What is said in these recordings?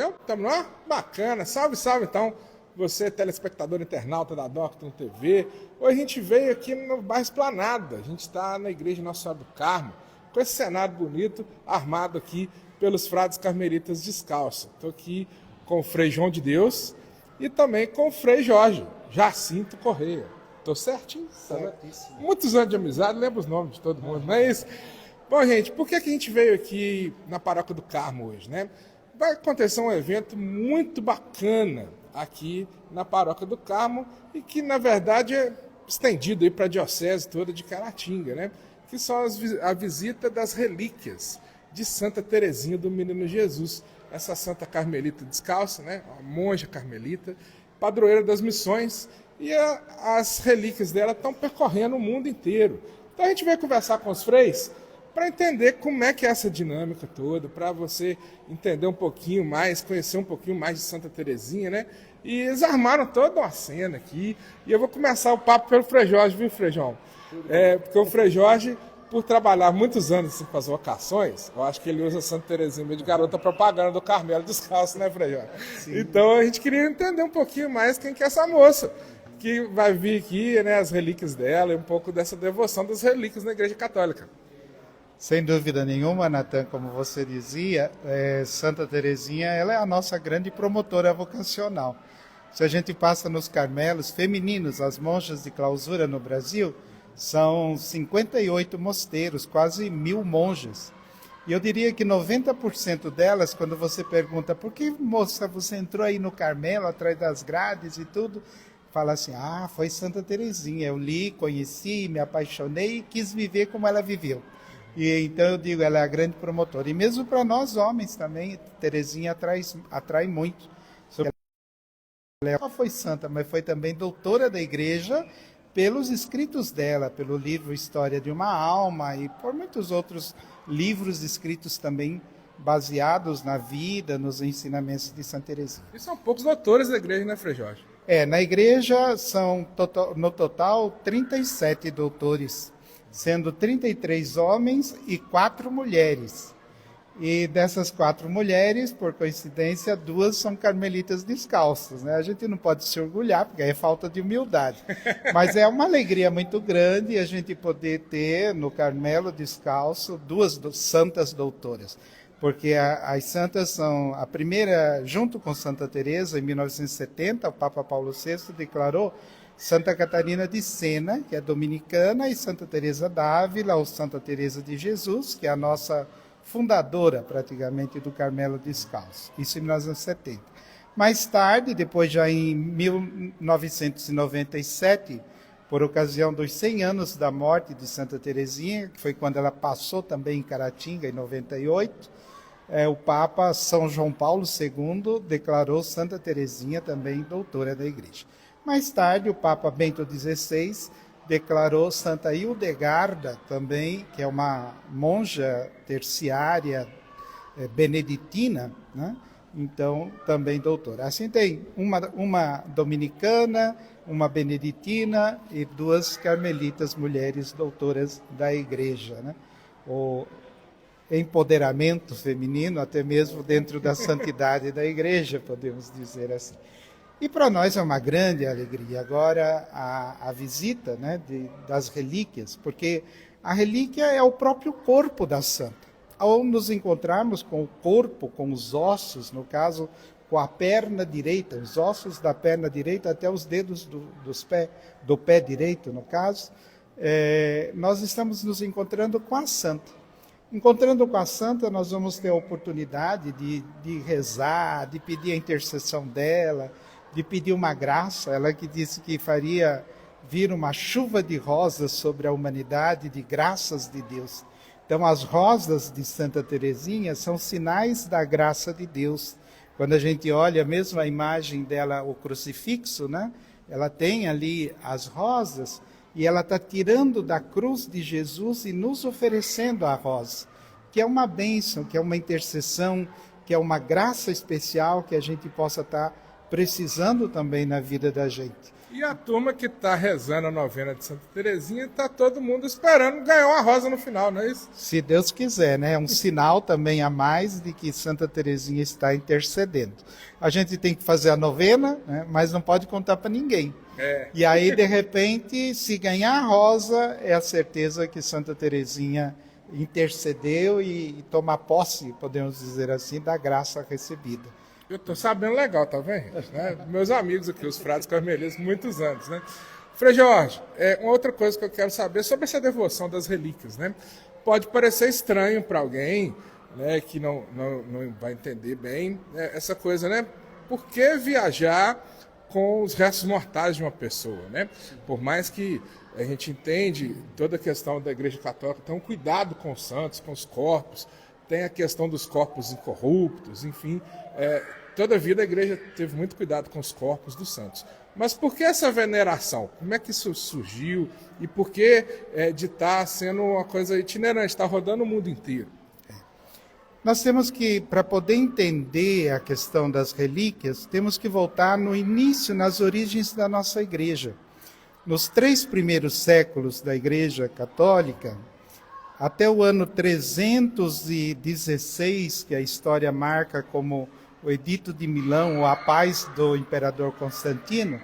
Estamos lá? Bacana. Salve, salve então, você telespectador internauta da Doctron TV. Hoje a gente veio aqui no bairro Esplanada. A gente está na igreja Nossa Senhora do Carmo, com esse cenário bonito, armado aqui pelos frades carmelitas descalços. Estou aqui com o Frei João de Deus e também com o Frei Jorge Jacinto Correia. Estou certinho? Certíssimo. Muitos anos de amizade, lembro os nomes de todo mundo, não é isso? Bom, gente, por que a gente veio aqui na Paróquia do Carmo hoje, né? Vai acontecer um evento muito bacana aqui na Paróquia do Carmo e que, na verdade, é estendido aí para a Diocese toda de Caratinga, né? Que são a visita das relíquias de Santa Teresinha do Menino Jesus, essa santa carmelita descalça, né? Uma monja carmelita, padroeira das missões, e as relíquias dela estão percorrendo o mundo inteiro. Então a gente veio conversar com os freis para entender como é que é essa dinâmica toda, para você entender um pouquinho mais, conhecer um pouquinho mais de Santa Teresinha, né? E eles armaram toda uma cena aqui, e eu vou começar o papo pelo Frei Jorge, viu, Frei João? Porque o Frei Jorge, por trabalhar muitos anos assim, com as vocações, eu acho que ele usa Santa Teresinha meio de garota propaganda do Carmelo descalço, né, Frei Jorge? Sim. Então a gente queria entender um pouquinho mais quem que é essa moça, que vai vir aqui, né, as relíquias dela, e um pouco dessa devoção das relíquias na Igreja Católica. Sem dúvida nenhuma, Natan, como você dizia, Santa Teresinha ela é a nossa grande promotora vocacional. Se a gente passa nos Carmelos femininos, as monjas de clausura no Brasil, são 58 mosteiros, quase 1.000 monjas. E eu diria que 90% delas, quando você pergunta, por que, moça, você entrou aí no Carmelo, atrás das grades e tudo, fala assim, foi Santa Teresinha, eu li, conheci, me apaixonei e quis viver como ela viveu. E então eu digo, ela é a grande promotora. E mesmo para nós homens também, Teresinha atrai muito. Ela foi santa, mas foi também doutora da igreja pelos escritos dela, pelo livro História de uma Alma e por muitos outros livros escritos também baseados na vida, nos ensinamentos de Santa Teresinha. E são poucos doutores da igreja, né, Frei Jorge? Na igreja são no total 37 doutores, sendo 33 homens e 4 mulheres. E dessas 4 mulheres, por coincidência, 2 são carmelitas descalças, né? A gente não pode se orgulhar, porque é falta de humildade. Mas é uma alegria muito grande a gente poder ter no Carmelo descalço 2 santas doutoras. Porque as santas são, a primeira, junto com Santa Teresa, em 1970, o Papa Paulo VI declarou Santa Catarina de Sena, que é dominicana, e Santa Teresa d'Ávila, ou Santa Teresa de Jesus, que é a nossa fundadora, praticamente, do Carmelo Descalço. Isso em 1970. Mais tarde, depois já em 1997, por ocasião dos 100 anos da morte de Santa Teresinha, que foi quando ela passou também em Caratinga, em 98, o Papa São João Paulo II declarou Santa Teresinha também doutora da Igreja. Mais tarde, o Papa Bento XVI declarou Santa Hildegarda também, que é uma monja terciária beneditina, né? Então também doutora. Assim tem uma dominicana, uma beneditina e 2 carmelitas mulheres doutoras da Igreja, né? O empoderamento feminino, até mesmo dentro da santidade da Igreja, podemos dizer assim. E para nós é uma grande alegria agora a visita, né, das relíquias, porque a relíquia é o próprio corpo da santa. Ao nos encontrarmos com o corpo, com os ossos, no caso, com a perna direita, os ossos da perna direita até os dedos do pé direito, no caso, nós estamos nos encontrando com a santa. Encontrando com a santa, nós vamos ter a oportunidade de rezar, de pedir a intercessão dela, de pedir uma graça, ela que disse que faria vir uma chuva de rosas sobre a humanidade, de graças de Deus. Então, as rosas de Santa Teresinha são sinais da graça de Deus. Quando a gente olha mesmo a imagem dela, o crucifixo, né? Ela tem ali as rosas e ela está tirando da cruz de Jesus e nos oferecendo a rosa, que é uma bênção, que é uma intercessão, que é uma graça especial que a gente possa estar precisando também na vida da gente. E a turma que está rezando a novena de Santa Teresinha, está todo mundo esperando ganhar uma rosa no final, não é isso? Se Deus quiser, né? É um sinal também a mais de que Santa Teresinha está intercedendo. A gente tem que fazer a novena, né? Mas não pode contar para ninguém. E aí, de repente, se ganhar a rosa, é a certeza que Santa Teresinha intercedeu e toma posse, podemos dizer assim, da graça recebida. Eu estou sabendo legal, tá vendo? Né? Meus amigos aqui, os frades carmelitas, muitos anos, né? Frei Jorge, uma outra coisa que eu quero saber sobre essa devoção das relíquias, né? Pode parecer estranho para alguém, né, que não vai entender bem, né, essa coisa, né? Por que viajar com os restos mortais de uma pessoa, né? Por mais que a gente entende toda a questão da Igreja Católica, tem um cuidado com os santos, com os corpos, tem a questão dos corpos incorruptos, enfim, toda a vida a igreja teve muito cuidado com os corpos dos santos. Mas por que essa veneração? Como é que isso surgiu? E por que de estar sendo uma coisa itinerante, está rodando o mundo inteiro? Nós temos que, para poder entender a questão das relíquias, temos que voltar no início, nas origens da nossa igreja. Nos 3 primeiros séculos da Igreja Católica, até o ano 316, que a história marca como o Edito de Milão, ou a paz do imperador Constantino,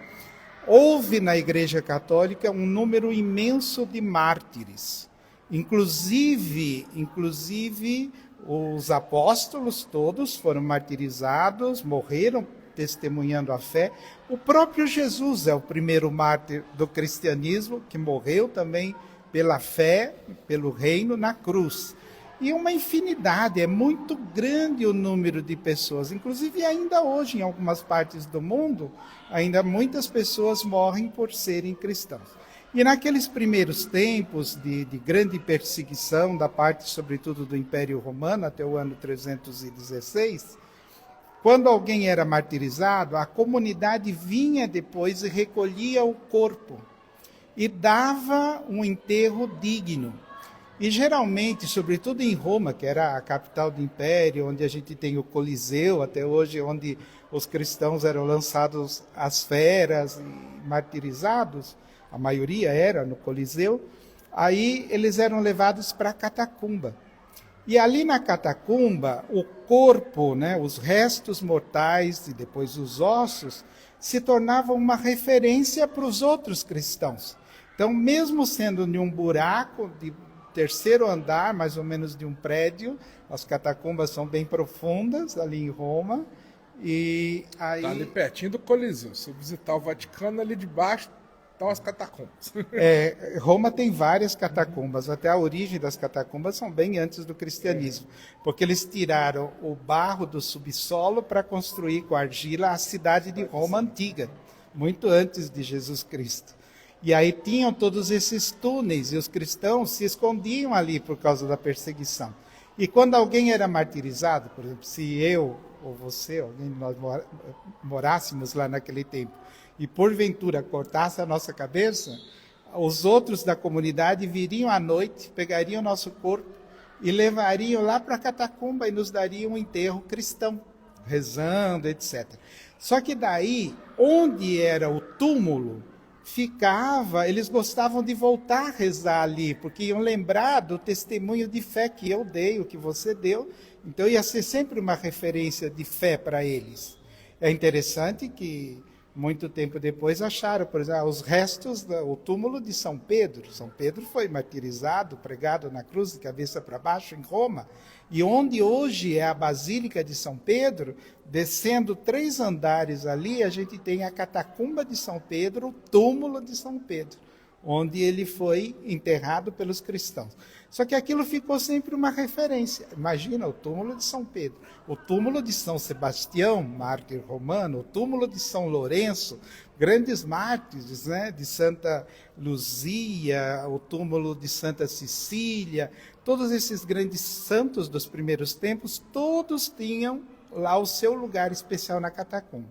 houve na Igreja Católica um número imenso de mártires. Inclusive os apóstolos todos foram martirizados, morreram testemunhando a fé. O próprio Jesus é o primeiro mártir do cristianismo, que morreu também pela fé, pelo reino, na cruz. E uma infinidade, é muito grande o número de pessoas. Inclusive, ainda hoje, em algumas partes do mundo, ainda muitas pessoas morrem por serem cristãos. E naqueles primeiros tempos de grande perseguição, da parte, sobretudo, do Império Romano, até o ano 316, quando alguém era martirizado, a comunidade vinha depois e recolhia o corpo e dava um enterro digno. E geralmente, sobretudo em Roma, que era a capital do Império, onde a gente tem o Coliseu até hoje, onde os cristãos eram lançados às feras e martirizados, a maioria era no Coliseu, aí eles eram levados para a catacumba. E ali na catacumba, o corpo, né, os restos mortais e depois os ossos, se tornavam uma referência para os outros cristãos. Então, mesmo sendo em um buraco de 3º andar, mais ou menos, de um prédio, as catacumbas são bem profundas, ali em Roma, e aí... Está ali pertinho do Coliseu. Se visitar o Vaticano, ali de baixo estão as catacumbas. Roma tem várias catacumbas, até a origem das catacumbas são bem antes do cristianismo, porque eles tiraram o barro do subsolo para construir com argila a cidade de Roma antiga, muito antes de Jesus Cristo. E aí tinham todos esses túneis, e os cristãos se escondiam ali por causa da perseguição. E quando alguém era martirizado, por exemplo, se eu ou você, alguém de nós morássemos lá naquele tempo, e porventura cortasse a nossa cabeça, os outros da comunidade viriam à noite, pegariam o nosso corpo e levariam lá para a catacumba e nos dariam um enterro cristão, rezando, etc. Só que daí, onde era o túmulo, eles gostavam de voltar a rezar ali, porque iam lembrar do testemunho de fé que eu dei, o que você deu, então ia ser sempre uma referência de fé para eles. É interessante que, muito tempo depois, acharam, por exemplo, os restos, o túmulo de São Pedro. São Pedro foi martirizado, pregado na cruz de cabeça para baixo em Roma, e onde hoje é a Basílica de São Pedro, descendo 3 andares ali, a gente tem a catacumba de São Pedro, o túmulo de São Pedro, onde ele foi enterrado pelos cristãos. Só que aquilo ficou sempre uma referência. Imagina o túmulo de São Pedro, o túmulo de São Sebastião, mártir romano, o túmulo de São Lourenço, grandes mártires, né, de Santa Luzia, o túmulo de Santa Cecília, todos esses grandes santos dos primeiros tempos, todos tinham lá o seu lugar especial na catacumba.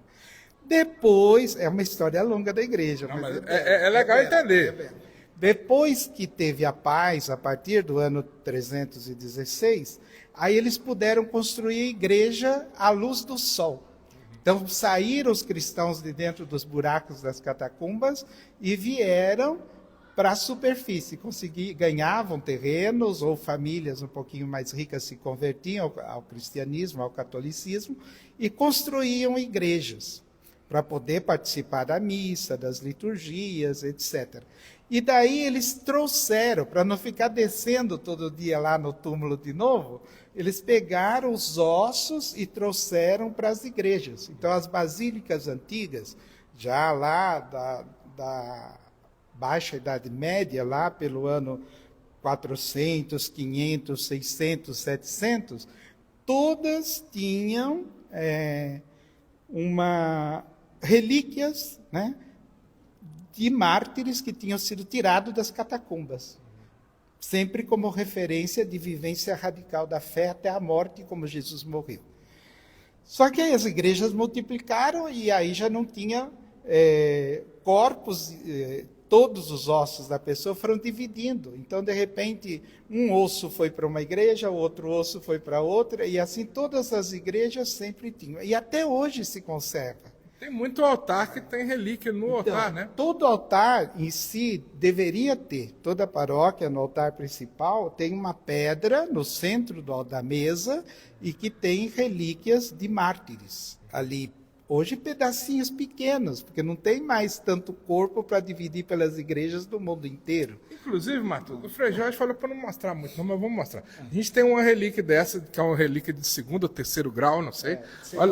Depois, é uma história longa da igreja. Não, mas é legal entender. Depois que teve a paz, a partir do ano 316, aí eles puderam construir a igreja à luz do sol. Então saíram os cristãos de dentro dos buracos das catacumbas e vieram para a superfície, ganhavam terrenos, ou famílias um pouquinho mais ricas se convertiam ao cristianismo, ao catolicismo, e construíam igrejas para poder participar da missa, das liturgias, etc. E daí eles trouxeram, para não ficar descendo todo dia lá no túmulo de novo, eles pegaram os ossos e trouxeram para as igrejas. Então as basílicas antigas, já lá da Baixa Idade Média, lá pelo ano 400, 500, 600, 700, todas tinham relíquias, né, de mártires que tinham sido tirados das catacumbas, sempre como referência de vivência radical da fé até a morte, como Jesus morreu. Só que aí as igrejas multiplicaram e aí já não tinha corpos, todos os ossos da pessoa foram dividindo. Então, de repente, um osso foi para uma igreja, o outro osso foi para outra, e assim todas as igrejas sempre tinham. E até hoje se conserva. Tem muito altar que tem relíquia no altar, né? Todo altar em si deveria ter, toda paróquia no altar principal tem uma pedra no centro da mesa e que tem relíquias de mártires ali. Hoje pedacinhos pequenos, porque não tem mais tanto corpo para dividir pelas igrejas do mundo inteiro. Inclusive, Matheus, o Frei Jorge falou para não mostrar muito, não, mas vamos mostrar. A gente tem uma relíquia dessa, que é uma relíquia de segundo ou terceiro grau, não sei.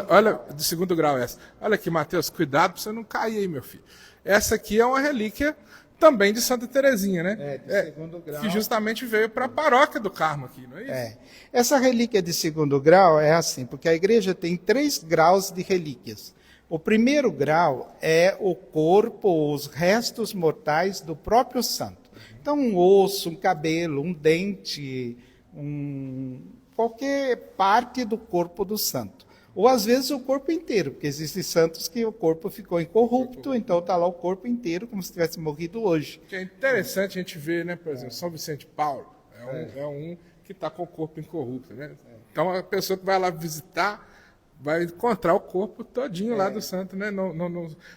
Olha, de segundo grau essa. Olha aqui, Matheus, cuidado para você não cair aí, meu filho. Essa aqui é uma relíquia também de Santa Terezinha, né? De segundo grau. Que justamente veio para a paróquia do Carmo aqui, não é isso? Essa relíquia de segundo grau é assim, porque a igreja tem 3 graus de relíquias. O primeiro grau é o corpo, os restos mortais do próprio santo. Então, um osso, um cabelo, um dente, qualquer parte do corpo do santo. Ou, às vezes, o corpo inteiro, porque existem santos que o corpo ficou incorrupto, então está lá o corpo inteiro, como se tivesse morrido hoje. Que é interessante a gente ver, né, por exemplo, São Vicente de Paulo, é um que está com o corpo incorrupto, né? Então, a pessoa que vai lá visitar vai encontrar o corpo todinho lá do santo, né?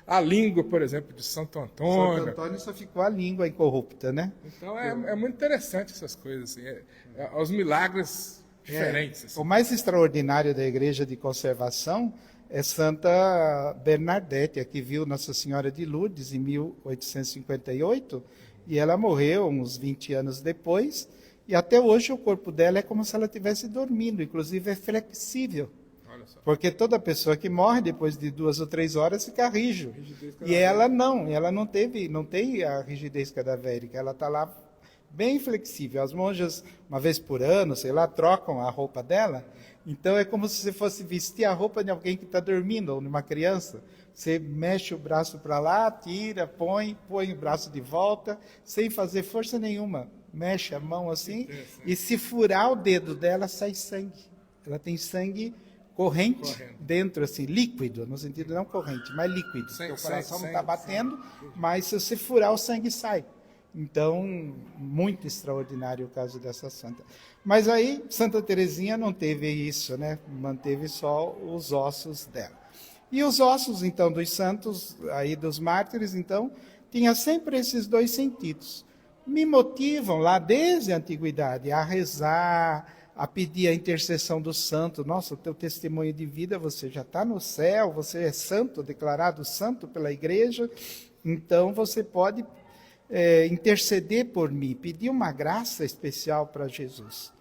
A língua, por exemplo, de Santo Antônio. Santo Antônio só ficou a língua incorrupta, né? Então, é muito interessante essas coisas, assim, os milagres diferentes. Assim. O mais extraordinário da igreja de conservação é Santa Bernadette, que viu Nossa Senhora de Lourdes em 1858, e ela morreu uns 20 anos depois, e até hoje o corpo dela é como se ela estivesse dormindo, inclusive é flexível. Porque toda pessoa que morre depois de 2 ou 3 horas fica rijo. E ela não tem a rigidez cadavérica, ela está lá bem flexível. As monjas, uma vez por ano, sei lá, trocam a roupa dela. Então é como se você fosse vestir a roupa de alguém que está dormindo, ou de uma criança. Você mexe o braço para lá, tira, põe o braço de volta, sem fazer força nenhuma. Mexe a mão assim, e se furar o dedo dela, sai sangue. Ela tem sangue corrente dentro, assim, líquido, no sentido não corrente, mas líquido. O coração não está batendo, mas se você furar, o sangue sai. Então, muito extraordinário o caso dessa santa. Mas aí, Santa Terezinha não teve isso, né? Manteve só os ossos dela. E os ossos, então, dos santos, aí dos mártires, então, tinha sempre esses 2 sentidos. Me motivam lá desde a antiguidade a rezar, a pedir a intercessão do santo. Nossa, o teu testemunho de vida, você já está no céu, você é santo, declarado santo pela igreja, então você pode interceder por mim, pedir uma graça especial para Jesus.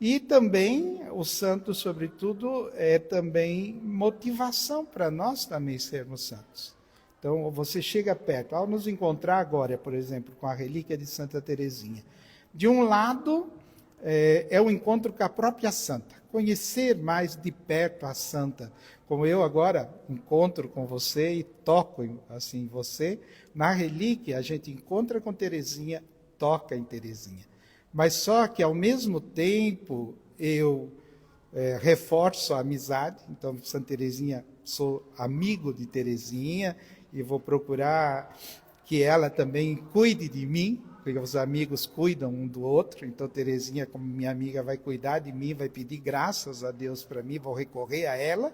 E também, o santo, sobretudo, é também motivação para nós também sermos santos. Então, você chega perto, ao nos encontrar agora, por exemplo, com a relíquia de Santa Terezinha, de um lado é o encontro com a própria santa, conhecer mais de perto a santa, como eu agora encontro com você e toco assim você, na relíquia a gente encontra com Terezinha, toca em Terezinha. Mas só que ao mesmo tempo eu reforço a amizade, então Santa Terezinha, sou amigo de Terezinha e vou procurar que ela também cuide de mim, porque os amigos cuidam um do outro, então Terezinha, como minha amiga, vai cuidar de mim, vai pedir graças a Deus para mim, vou recorrer a ela,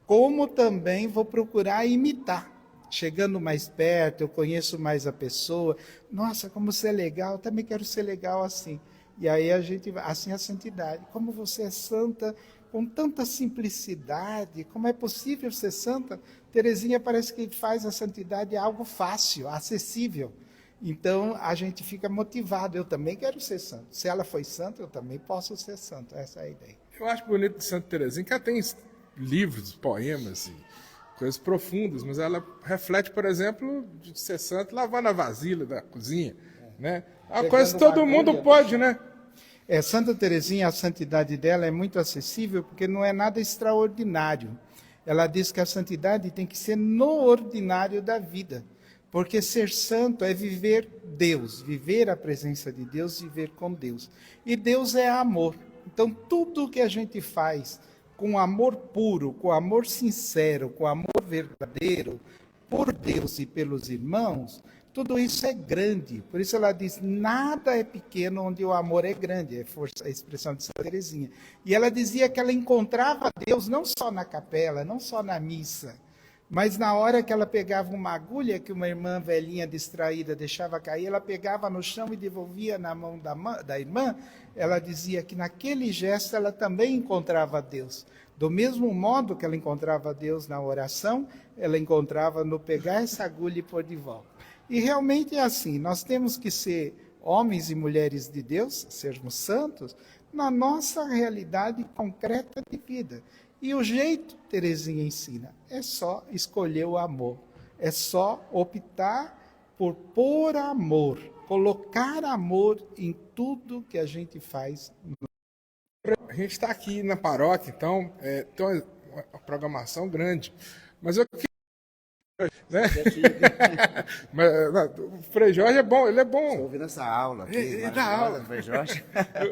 como também vou procurar imitar. Chegando mais perto, eu conheço mais a pessoa. Nossa, como você é legal, eu também quero ser legal assim. E aí assim a santidade. Como você é santa, com tanta simplicidade, como é possível ser santa? Teresinha parece que faz a santidade algo fácil, acessível. Então a gente fica motivado, eu também quero ser santo. Se ela foi santa, eu também posso ser santo. Essa é a ideia. Eu acho bonito de Santa Teresinha que ela tem livros, poemas e coisas profundas, mas ela reflete, por exemplo, de ser santo lavando a vasilha da cozinha, né? É uma coisa que todo mundo pode, né? Santa Teresinha, a santidade dela é muito acessível porque não é nada extraordinário. Ela diz que a santidade tem que ser no ordinário da vida, porque ser santo é viver Deus, viver a presença de Deus, viver com Deus. E Deus é amor. Então tudo que a gente faz com amor puro, com amor sincero, com amor verdadeiro, por Deus e pelos irmãos, tudo isso é grande. Por isso ela diz, nada é pequeno onde o amor é grande. É a expressão de Santa Teresinha. E ela dizia que ela encontrava Deus não só na capela, não só na missa, mas na hora que ela pegava uma agulha que uma irmã velhinha distraída deixava cair, ela pegava no chão e devolvia na mão da irmã, ela dizia que naquele gesto ela também encontrava Deus. Do mesmo modo que ela encontrava Deus na oração, ela encontrava no pegar essa agulha e pôr de volta. E realmente é assim, nós temos que ser homens e mulheres de Deus, sermos santos, na nossa realidade concreta de vida. E o jeito, Teresinha ensina, é só escolher o amor, é só optar por pôr amor, colocar amor em tudo que a gente faz. A gente está aqui na paróquia, então tem uma programação grande, mas eu né? Mas, não, o Frei Jorge é bom, ele é bom. Estou ouvindo essa aula aqui. Ele dá aula. Frei Jorge.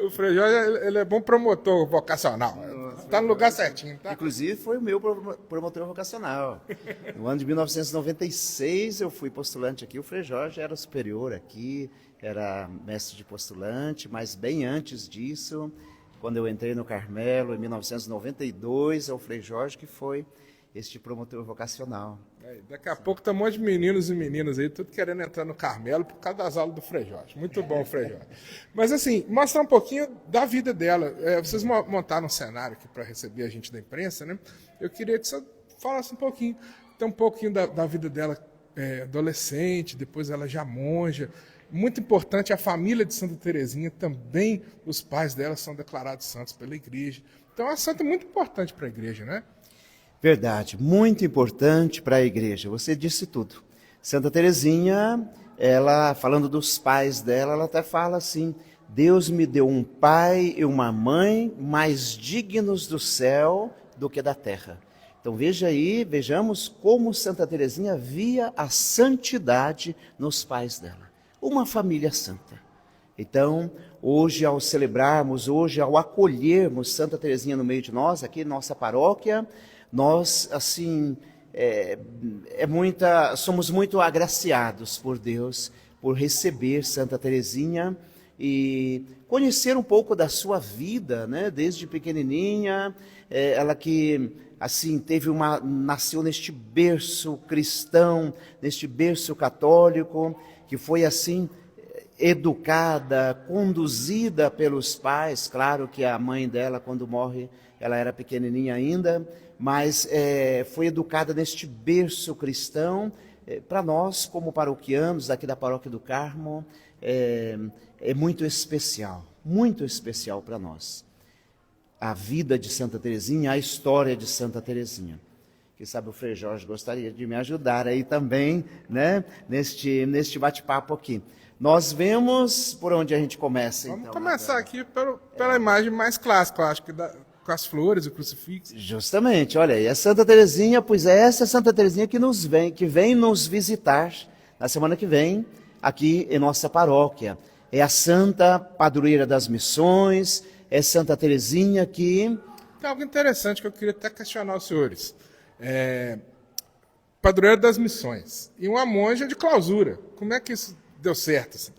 O Frei Jorge ele é bom promotor vocacional. Está no lugar certinho. Tá? Inclusive foi o meu promotor vocacional. No ano de 1996 eu fui postulante aqui. O Frei Jorge era superior aqui, era mestre de postulante, mas bem antes disso, quando eu entrei no Carmelo, em 1992, é o Frei Jorge que foi este promotor vocacional. Daqui a pouco tem um monte de meninos e meninas aí, tudo querendo entrar no Carmelo por causa das aulas do Frei Jorge. Muito bom, Frei Jorge. Mas assim, mostrar um pouquinho da vida dela. Vocês montaram um cenário aqui para receber a gente da imprensa, né? Eu queria que você falasse um pouquinho da vida dela adolescente, depois ela já monja. Muito importante, a família de Santa Teresinha, também os pais dela são declarados santos pela igreja. Então é uma santa muito importante para a igreja, né? Verdade, muito importante para a igreja. Você disse tudo. Santa Teresinha, ela, falando dos pais dela, ela até fala assim, Deus me deu um pai e uma mãe mais dignos do céu do que da terra. Então vejamos como Santa Teresinha via a santidade nos pais dela. Uma família santa. Então, hoje ao celebrarmos, ao acolhermos Santa Teresinha no meio de nós, aqui na nossa paróquia, nós, assim, somos muito agraciados por Deus, por receber Santa Teresinha e conhecer um pouco da sua vida, né? Desde pequenininha, ela que, assim, nasceu neste berço cristão, neste berço católico, que foi, assim, educada, conduzida pelos pais. Claro que a mãe dela, quando morre, ela era pequenininha ainda, mas foi educada neste berço cristão. Para nós, como paroquianos daqui da Paróquia do Carmo, é muito especial para nós. A vida de Santa Teresinha, a história de Santa Teresinha. Quem sabe o Frei Jorge gostaria de me ajudar aí também, né, neste bate-papo aqui. Nós vemos por onde a gente começa. Vamos então, começar aqui pela imagem mais clássica, eu acho que com as flores, o crucifixo. Justamente, olha aí, a Santa Teresinha, pois é essa Santa Teresinha que vem nos visitar na semana que vem, aqui em nossa paróquia. É a Santa Padroeira das Missões, é Santa Teresinha que... Tem algo interessante que eu queria até questionar os senhores. Padroeira das Missões e uma monja de clausura. Como é que isso deu certo? Assim?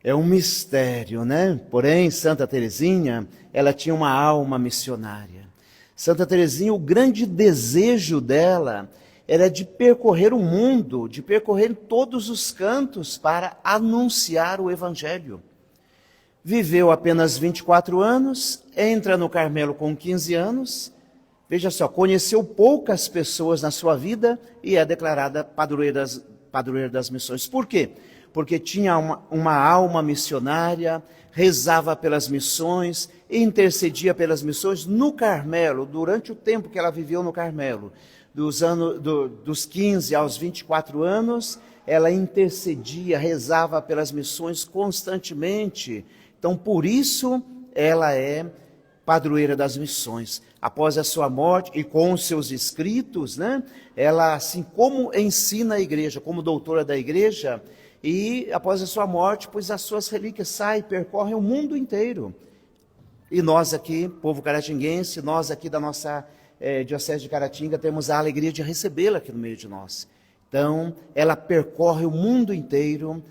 É um mistério, né? Porém, Santa Teresinha, ela tinha uma alma missionária. Santa Teresinha, o grande desejo dela era de percorrer o mundo, de percorrer todos os cantos para anunciar o Evangelho. Viveu apenas 24 anos, entra no Carmelo com 15 anos, veja só, conheceu poucas pessoas na sua vida e é declarada padroeira das missões. Por quê? Porque tinha uma alma missionária, rezava pelas missões, intercedia pelas missões no Carmelo, durante o tempo que ela viveu no Carmelo. Dos 15 aos 24 anos, ela intercedia, rezava pelas missões constantemente. Então, por isso, ela é padroeira das missões. Após a sua morte e com os seus escritos, né, ela, assim como ensina a igreja, como doutora da igreja, e após a sua morte, pois as suas relíquias saem, percorrem o mundo inteiro. E nós aqui, povo caratinguense, nós aqui da nossa Diocese de Caratinga, temos a alegria de recebê-la aqui no meio de nós. Então, ela percorre o mundo inteiro,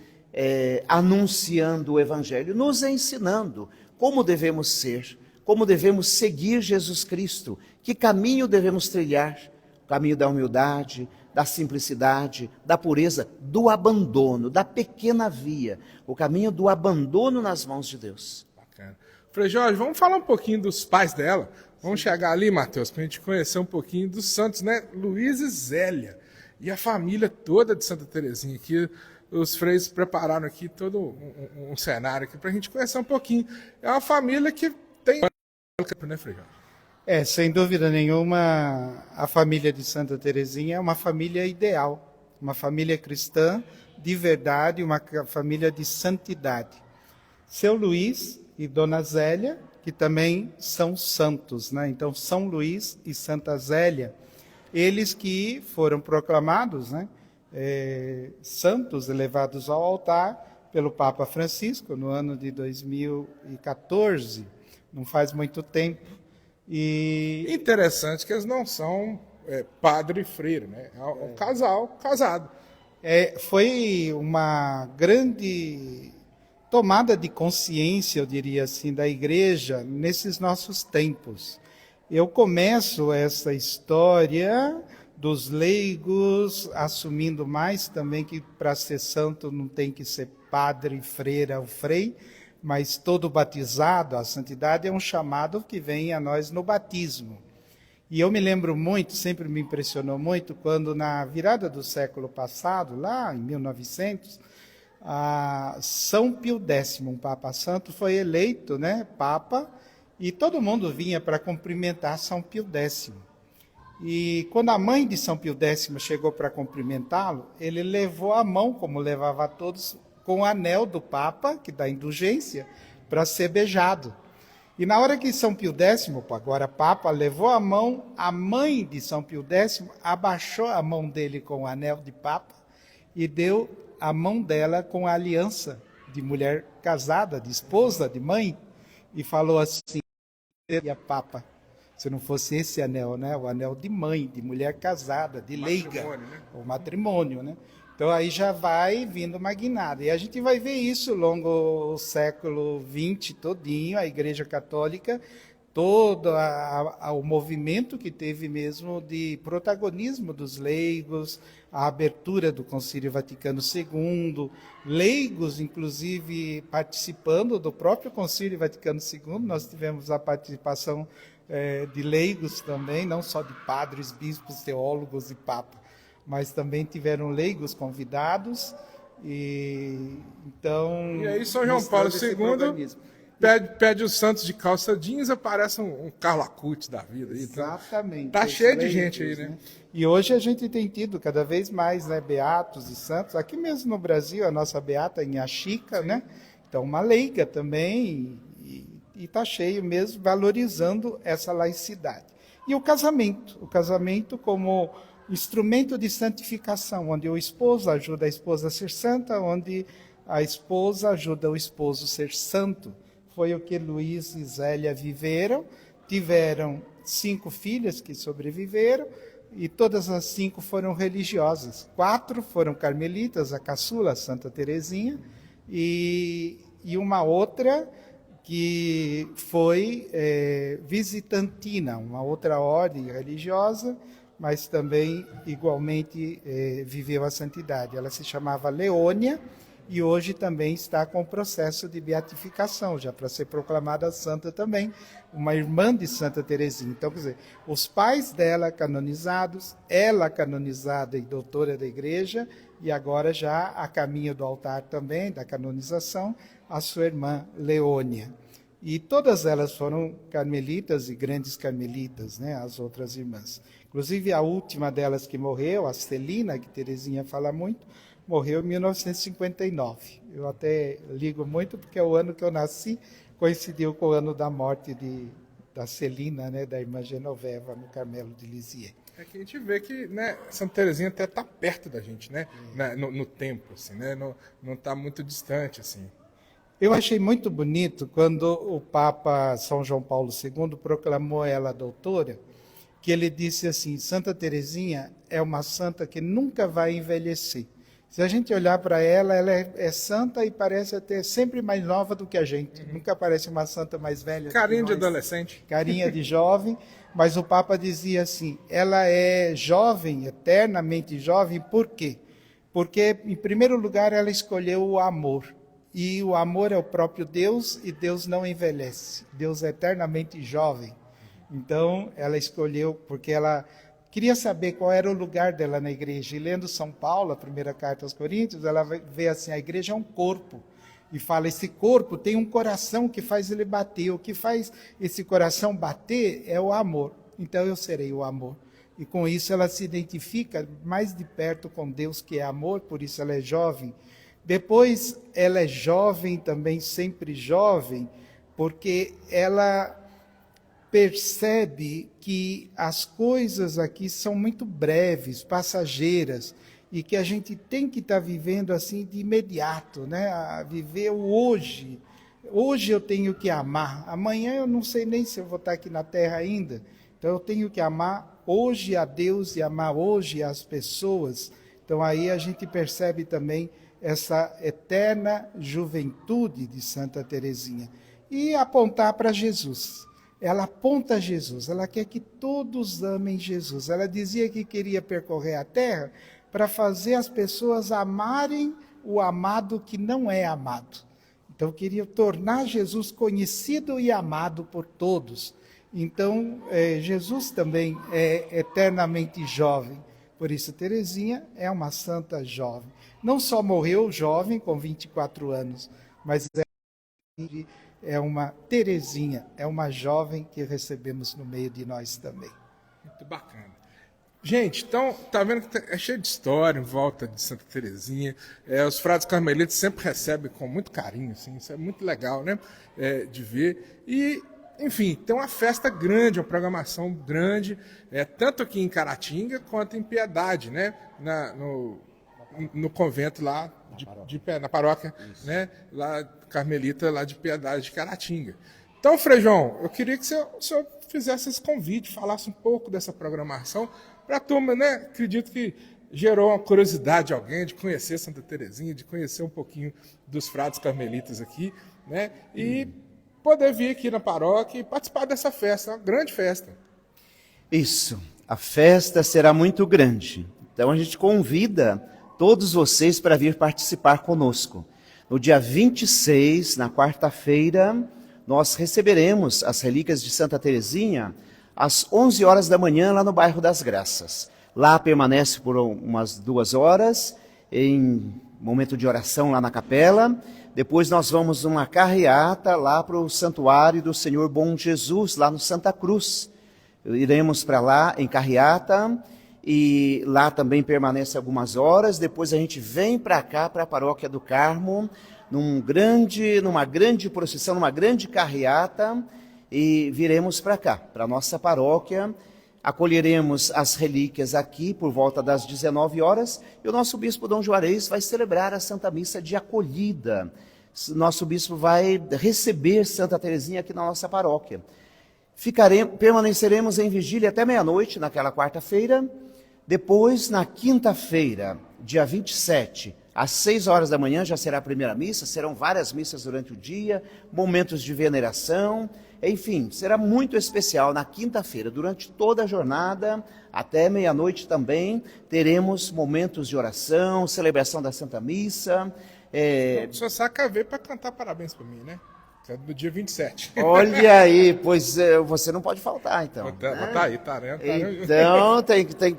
anunciando o Evangelho, nos ensinando como devemos ser, como devemos seguir Jesus Cristo, que caminho devemos trilhar, o caminho da humildade, da simplicidade, da pureza, do abandono, da pequena via, o caminho do abandono nas mãos de Deus. Bacana. Frei Jorge, vamos falar um pouquinho dos pais dela. Vamos chegar ali, Mateus, para a gente conhecer um pouquinho dos santos, né? Luiz e Zélia. E a família toda de Santa Teresinha aqui. Os freios prepararam aqui todo um cenário aqui para a gente conhecer um pouquinho. É uma família que tem... né, Frei Jorge? Sem dúvida nenhuma, a família de Santa Teresinha é uma família ideal, uma família cristã de verdade, uma família de santidade. Seu Luís e Dona Zélia, que também são santos, né? Então, São Luís e Santa Zélia, eles que foram proclamados, né, santos, elevados ao altar pelo Papa Francisco no ano de 2014, não faz muito tempo. E interessante que eles não são padre e freira, né? É um casal casado. Foi uma grande tomada de consciência, eu diria assim, da igreja nesses nossos tempos. Eu começo essa história dos leigos, assumindo mais também que para ser santo não tem que ser padre, freira ou frei, mas todo batizado, a santidade é um chamado que vem a nós no batismo. E eu me lembro muito, sempre me impressionou muito, quando na virada do século passado, lá em 1900, São Pio X, um Papa Santo, foi eleito, né, Papa, e todo mundo vinha para cumprimentar São Pio X. E quando a mãe de São Pio X chegou para cumprimentá-lo, ele levou a mão, como levava a todos, com o anel do Papa, que dá indulgência, para ser beijado. E na hora que São Pio X, agora Papa, levou a mão, a mãe de São Pio X abaixou a mão dele com o anel de Papa e deu a mão dela com a aliança de mulher casada, de esposa, de mãe, e falou assim, e a Papa, se não fosse esse anel, né, o anel de mãe, de mulher casada, de leiga, né? o matrimônio, né? Então aí já vai vindo uma guinada. E a gente vai ver isso ao longo do século XX todinho, a Igreja Católica, todo o movimento que teve mesmo de protagonismo dos leigos, a abertura do Concílio Vaticano II, leigos, inclusive, participando do próprio Concílio Vaticano II, nós tivemos a participação de leigos também, não só de padres, bispos, teólogos e papas, mas também tiveram leigos convidados, e aí São João Paulo II pede os santos de calça jeans, aparece um Carlo Acutis da vida. Exatamente. Então, tá cheio de gente aí, né? E hoje a gente tem tido cada vez mais, né, beatos e santos, aqui mesmo no Brasil, a nossa beata Inha Chica, né? Então, uma leiga também, e está cheio mesmo, valorizando essa laicidade. E o casamento como instrumento de santificação, onde o esposo ajuda a esposa a ser santa, onde a esposa ajuda o esposo a ser santo. Foi o que Luiz e Zélia viveram, tiveram 5 filhas que sobreviveram, e todas as 5 foram religiosas. 4 foram carmelitas, a caçula, Santa Teresinha, e uma outra que foi visitantina, uma outra ordem religiosa, mas também igualmente viveu a santidade. Ela se chamava Leônia e hoje também está com o processo de beatificação, já para ser proclamada santa também, uma irmã de Santa Teresinha. Então, quer dizer, os pais dela canonizados, ela canonizada e doutora da igreja, e agora já a caminho do altar também, da canonização, a sua irmã Leônia. E todas elas foram carmelitas e grandes carmelitas, né, as outras irmãs. Inclusive a última delas que morreu, a Celina, que Teresinha fala muito, morreu em 1959. Eu até ligo muito porque é o ano que eu nasci, coincidiu com o ano da morte da Celina, né, da irmã Genoveva, no Carmelo de Lisieux. É que a gente vê que, né, Santa Teresinha até está perto da gente, né, no tempo, assim, né, não está muito distante, assim. Eu achei muito bonito quando o Papa São João Paulo II proclamou ela doutora, que ele disse assim: Santa Teresinha é uma santa que nunca vai envelhecer. Se a gente olhar para ela, ela é santa e parece até sempre mais nova do que a gente. Nunca parece uma santa mais velha. Carinha de adolescente. Carinha de jovem, mas o Papa dizia assim, ela é jovem, eternamente jovem, por quê? Porque, em primeiro lugar, ela escolheu o amor. E o amor é o próprio Deus, e Deus não envelhece. Deus é eternamente jovem. Então, ela escolheu, porque ela queria saber qual era o lugar dela na igreja. E lendo São Paulo, a primeira carta aos Coríntios, ela vê assim, a igreja é um corpo. E fala, esse corpo tem um coração que faz ele bater. O que faz esse coração bater é o amor. Então, eu serei o amor. E com isso ela se identifica mais de perto com Deus, que é amor, por isso ela é jovem. Depois, ela é jovem também, sempre jovem, porque ela percebe que as coisas aqui são muito breves, passageiras, e que a gente tem que estar vivendo assim de imediato, né? A viver o hoje. Hoje eu tenho que amar, amanhã eu não sei nem se eu vou estar aqui na terra ainda, então eu tenho que amar hoje a Deus e amar hoje as pessoas. Então aí a gente percebe também essa eterna juventude de Santa Teresinha. E apontar para Jesus. Ela aponta a Jesus, ela quer que todos amem Jesus. Ela dizia que queria percorrer a terra para fazer as pessoas amarem o amado que não é amado. Então, queria tornar Jesus conhecido e amado por todos. Então, Jesus também é eternamente jovem. Por isso, Teresinha é uma santa jovem. Não só morreu jovem, com 24 anos, mas é uma Teresinha, é uma jovem que recebemos no meio de nós também. Muito bacana. Gente, então, tá vendo que é cheio de história em volta de Santa Teresinha. Os frades carmelitas sempre recebem com muito carinho, assim, isso é muito legal, né? De ver. E, enfim, tem uma festa grande, uma programação grande, tanto aqui em Caratinga quanto em Piedade, né? No convento lá, na paróquia, né? Lá, carmelita, lá de Piedade de Caratinga. Então, Frei João, eu queria que o senhor fizesse esse convite, falasse um pouco dessa programação para a turma, né? Acredito que gerou uma curiosidade de alguém de conhecer Santa Teresinha, de conhecer um pouquinho dos frades carmelitas aqui, né? E poder vir aqui na paróquia e participar dessa festa, uma grande festa. Isso, a festa será muito grande. Então a gente convida todos vocês para vir participar conosco. No dia 26, na quarta-feira, nós receberemos as relíquias de Santa Teresinha às 11 horas da manhã, lá no bairro das Graças. Lá permanece por umas 2 horas, em momento de oração lá na capela. Depois nós vamos numa carreata lá para o Santuário do Senhor Bom Jesus, lá no Santa Cruz. Iremos para lá em carreata e lá também permanece algumas horas. Depois a gente vem para cá, para a Paróquia do Carmo, numa grande procissão, numa grande carreata, e viremos para cá, para a nossa paróquia. Acolheremos as relíquias aqui por volta das 19 horas e o nosso bispo Dom Juarez vai celebrar a Santa Missa de acolhida. Nosso bispo vai receber Santa Teresinha aqui na nossa paróquia. Permaneceremos em vigília até meia-noite naquela quarta-feira. Depois, na quinta-feira, dia 27, Às 6 horas da manhã já será a primeira missa, serão várias missas durante o dia, momentos de veneração, enfim, será muito especial na quinta-feira, durante toda a jornada, até meia-noite também, teremos momentos de oração, celebração da Santa Missa. O senhor saca ver para cantar parabéns para mim, né? No dia 27. Olha aí, pois você não pode faltar, então. Tá aí, tá, né? Então,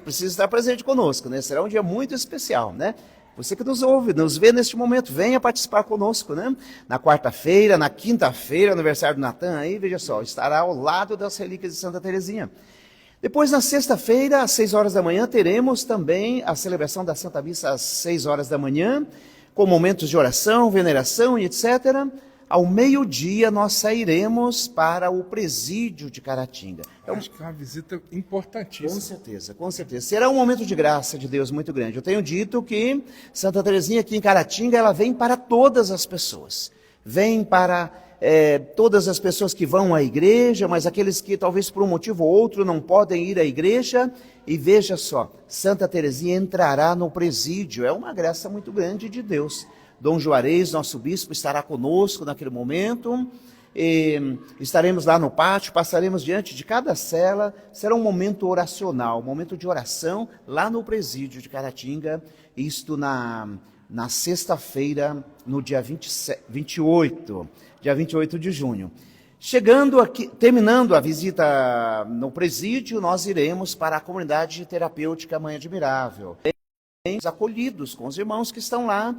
precisa estar presente conosco, né? Será um dia muito especial, né? Você que nos ouve, nos vê neste momento, venha participar conosco, né? Na quarta-feira, na quinta-feira, aniversário do Natan, aí, veja só, estará ao lado das relíquias de Santa Teresinha. Depois, na sexta-feira, às 6 horas da manhã, teremos também a celebração da Santa Missa às 6 horas da manhã, com momentos de oração, veneração e etc. Ao meio-dia, nós sairemos para o presídio de Caratinga. Acho que é uma visita importantíssima. Com certeza, com certeza. Será um momento de graça de Deus muito grande. Eu tenho dito que Santa Teresinha aqui em Caratinga, ela vem para todas as pessoas. Vem para todas as pessoas que vão à igreja, mas aqueles que talvez por um motivo ou outro não podem ir à igreja. E veja só, Santa Teresinha entrará no presídio. É uma graça muito grande de Deus. Dom Juarez, nosso bispo, estará conosco naquele momento, estaremos lá no pátio, passaremos diante de cada cela, será um momento oracional, um momento de oração lá no presídio de Caratinga, isto na sexta-feira, no dia 28 de junho. Chegando aqui, terminando a visita no presídio, nós iremos para a comunidade terapêutica Mãe Admirável. Acolhidos com os irmãos que estão lá,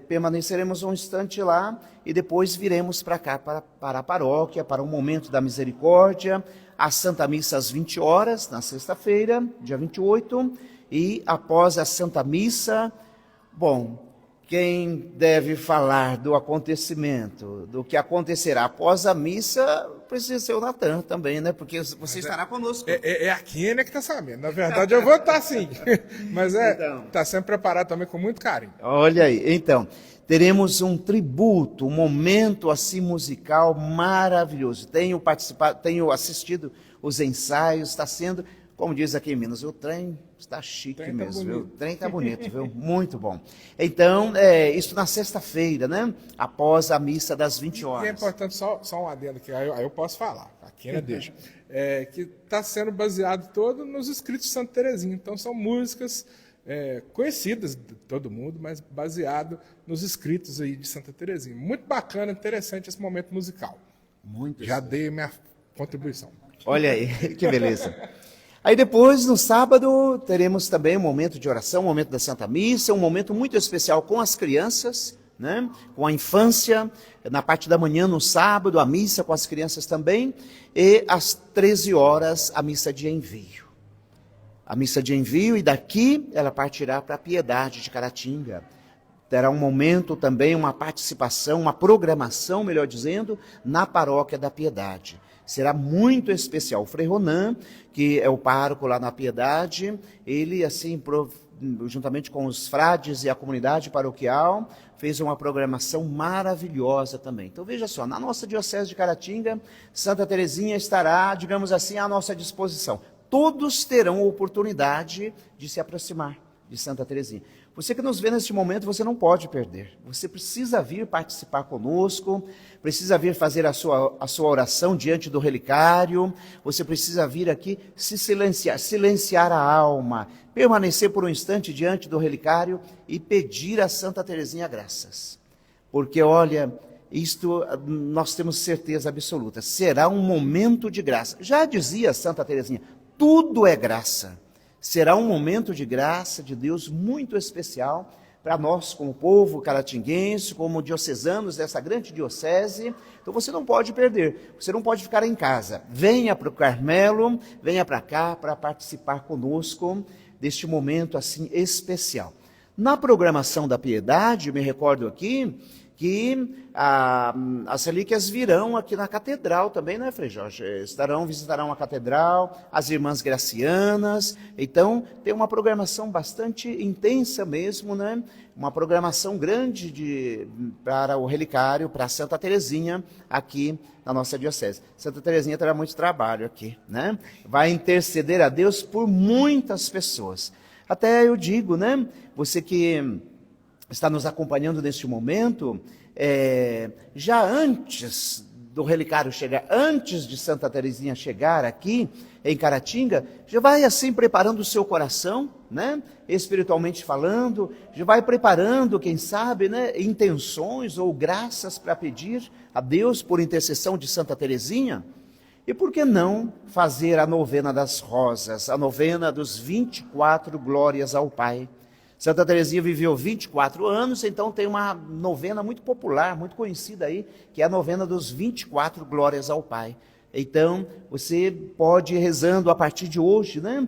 permaneceremos um instante lá e depois viremos para cá, para a paróquia, para o momento da misericórdia, a Santa Missa às 20 horas, na sexta-feira, dia 28, e após a Santa Missa, bom, quem deve falar do acontecimento, do que acontecerá após a missa, precisa ser o Natan também, né? Porque você estará conosco. É a Kênia que está sabendo. Na verdade, eu vou estar sim. Mas está sempre preparado também com muito carinho. Olha aí, então, teremos um tributo, um momento assim musical maravilhoso. Tenho assistido os ensaios, está sendo, como diz aqui em Minas, o trem está chique mesmo, viu? O trem está bonito, viu? Muito bom. Então, isso na sexta-feira, né? Após a missa das 20 horas. E é importante, só um adendo aqui, aí eu posso falar, a Kênia deixa, que está sendo baseado todo nos escritos de Santa Teresinha. Então, são músicas conhecidas de todo mundo, mas baseado nos escritos aí de Santa Teresinha. Muito bacana, interessante esse momento musical. Muito. Já dei minha contribuição. Olha aí, que beleza. Aí depois, no sábado, teremos também um momento de oração, um momento da Santa Missa, um momento muito especial com as crianças, né? Com a infância, na parte da manhã, no sábado, a missa com as crianças também, e às 13 horas, a missa de envio. A missa de envio, e daqui ela partirá para a Piedade de Caratinga. Terá um momento também, uma participação, uma programação, melhor dizendo, na Paróquia da Piedade. Será muito especial. O Frei Ronan, que é o pároco lá na Piedade, ele, assim, juntamente com os frades e a comunidade paroquial, fez uma programação maravilhosa também. Então, veja só, na nossa Diocese de Caratinga, Santa Teresinha estará, digamos assim, à nossa disposição. Todos terão oportunidade de se aproximar de Santa Teresinha. Você que nos vê neste momento, você não pode perder. Você precisa vir participar conosco, precisa vir fazer a sua oração diante do relicário, você precisa vir aqui se silenciar a alma, permanecer por um instante diante do relicário e pedir a Santa Teresinha graças. Porque, olha, isto nós temos certeza absoluta, será um momento de graça. Já dizia Santa Teresinha, tudo é graça. Será um momento de graça de Deus muito especial para nós, como povo caratinguense, como diocesanos dessa grande diocese. Então você não pode perder, você não pode ficar em casa. Venha para o Carmelo, venha para cá para participar conosco deste momento assim especial. Na programação da Piedade, eu me recordo aqui que as relíquias virão aqui na catedral também, né, Frei Jorge? Visitarão a catedral, as irmãs gracianas. Então, tem uma programação bastante intensa mesmo, né? Uma programação grande para o relicário, para Santa Teresinha, aqui na nossa diocese. Santa Teresinha terá muito trabalho aqui, né? Vai interceder a Deus por muitas pessoas. Até eu digo, né? Você que está nos acompanhando neste momento, já antes do relicário chegar, antes de Santa Teresinha chegar aqui em Caratinga, já vai assim preparando o seu coração, né? Espiritualmente falando, já vai preparando, quem sabe, né? Intenções ou graças para pedir a Deus por intercessão de Santa Teresinha. E por que não fazer a novena das rosas, a novena dos 24 glórias ao Pai? Santa Teresinha viveu 24 anos, então tem uma novena muito popular, muito conhecida aí, que é a novena dos 24 glórias ao Pai. Então, você pode ir rezando a partir de hoje, né?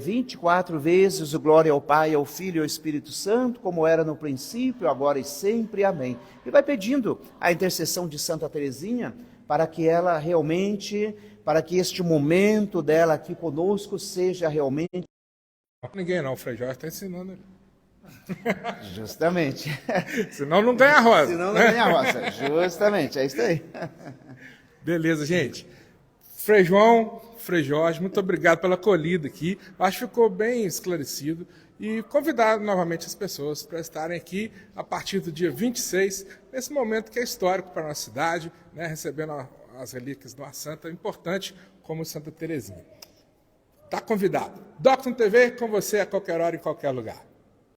24 vezes o glória ao Pai, ao Filho e ao Espírito Santo, como era no princípio, agora e sempre. Amém. E vai pedindo a intercessão de Santa Teresinha para que ela realmente, para que este momento dela aqui conosco seja realmente... Ninguém não, o Frei Jorge está ensinando ele. Justamente. Senão não ganha a rosa. Senão não ganha a rosa. Justamente, é isso aí. Beleza, gente. Frei João, Frei Jorge, muito obrigado pela acolhida aqui. Acho que ficou bem esclarecido. E convidar novamente as pessoas para estarem aqui a partir do dia 26, nesse momento que é histórico para a nossa cidade, né, recebendo as relíquias de uma santa importante como Santa Teresinha. Está convidado. Docton TV com você a qualquer hora, em qualquer lugar.